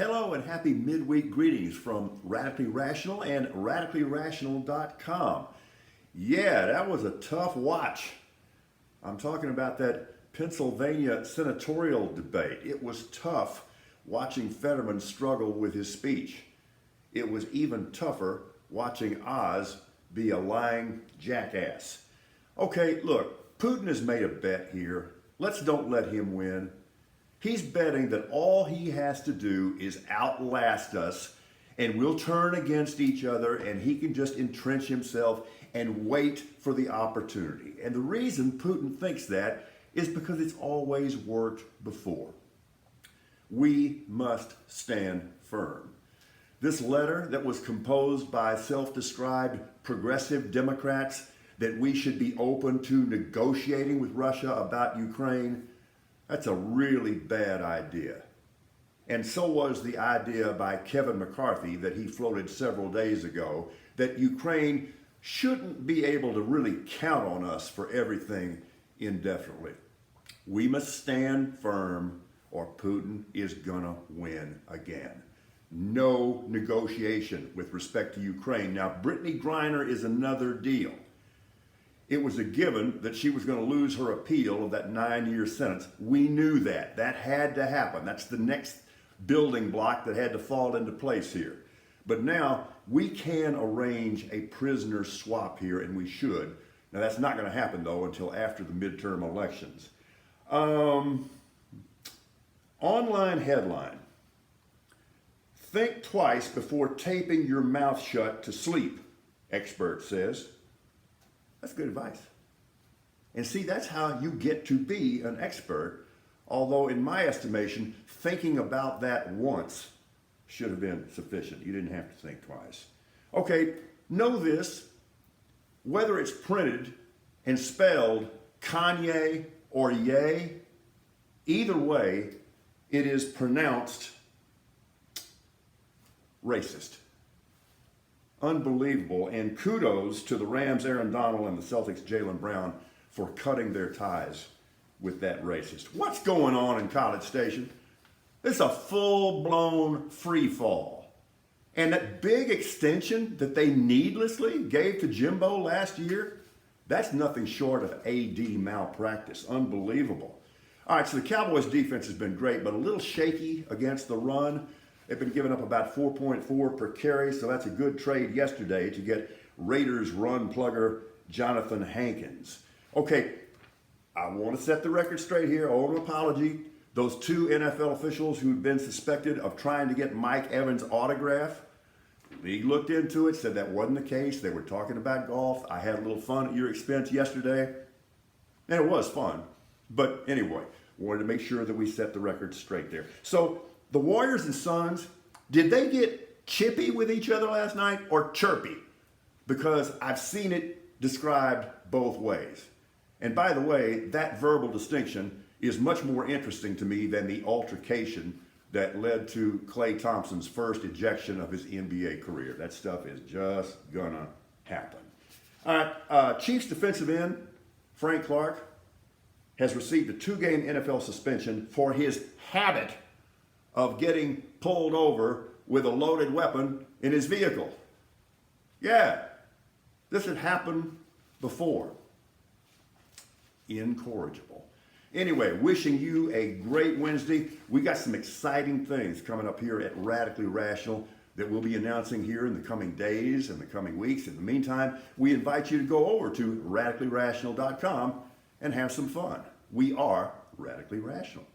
Hello and happy midweek greetings from Radically Rational and radicallyrational.com. Yeah, that was a tough watch. I'm talking about that Pennsylvania senatorial debate. It was tough watching Fetterman struggle with his speech. It was even tougher watching Oz be a lying jackass. Okay, look, Putin has made a bet here. Let's don't let him win. He's betting that all he has to do is outlast us and we'll turn against each other and he can just entrench himself and wait for the opportunity. And the reason Putin thinks that is because it's always worked before. We must stand firm. This letter that was composed by self-described progressive Democrats that we should be open to negotiating with Russia about Ukraine, that's a really bad idea. And so was the idea by Kevin McCarthy that he floated several days ago that Ukraine shouldn't be able to really count on us for everything indefinitely. We must stand firm or Putin is gonna win again. No negotiation with respect to Ukraine. Now, Brittany Griner is another deal. It was a given that she was going to lose her appeal of that 9-year sentence. We knew that. That had to happen. That's the next building block that had to fall into place here. But now we can arrange a prisoner swap here, and we should. Now that's not going to happen, though, until after the midterm elections. Online headline. Think twice before taping your mouth shut to sleep, expert says. That's good advice. And see, that's how you get to be an expert, although in my estimation, thinking about that once should have been sufficient. You didn't have to think twice. Okay, know this, whether it's printed and spelled Kanye or Ye, either way, it is pronounced racist. Unbelievable, and kudos to the Rams' Aaron Donald and the Celtics' Jaylen Brown for cutting their ties with that racist. What's going on in College Station? It's a full-blown free fall. And that big extension that they needlessly gave to Jimbo last year, that's nothing short of AD malpractice. Unbelievable. All right, so the Cowboys' defense has been great, but a little shaky against the run. They've been giving up about 4.4 per carry, so that's a good trade yesterday to get Raiders run plugger Jonathan Hankins. Okay, I want to set the record straight here. I owe an apology. Those two NFL officials who'd been suspected of trying to get Mike Evans' autograph, he looked into it, said that wasn't the case. They were talking about golf. I had a little fun at your expense yesterday, and it was fun. But anyway, wanted to make sure that we set the record straight there. So, the Warriors and Suns, did they get chippy with each other last night or chirpy? Because I've seen it described both ways. And by the way, that verbal distinction is much more interesting to me than the altercation that led to Klay Thompson's first ejection of his NBA career. That stuff is just gonna happen. All right, Chiefs defensive end, Frank Clark, has received a 2-game NFL suspension for his habit of getting pulled over with a loaded weapon in his vehicle. Yeah, this had happened before. Incorrigible. Anyway, wishing you a great Wednesday. We got some exciting things coming up here at Radically Rational that we'll be announcing here in the coming days and the coming weeks. In the meantime, we invite you to go over to radicallyrational.com and have some fun. We are Radically Rational.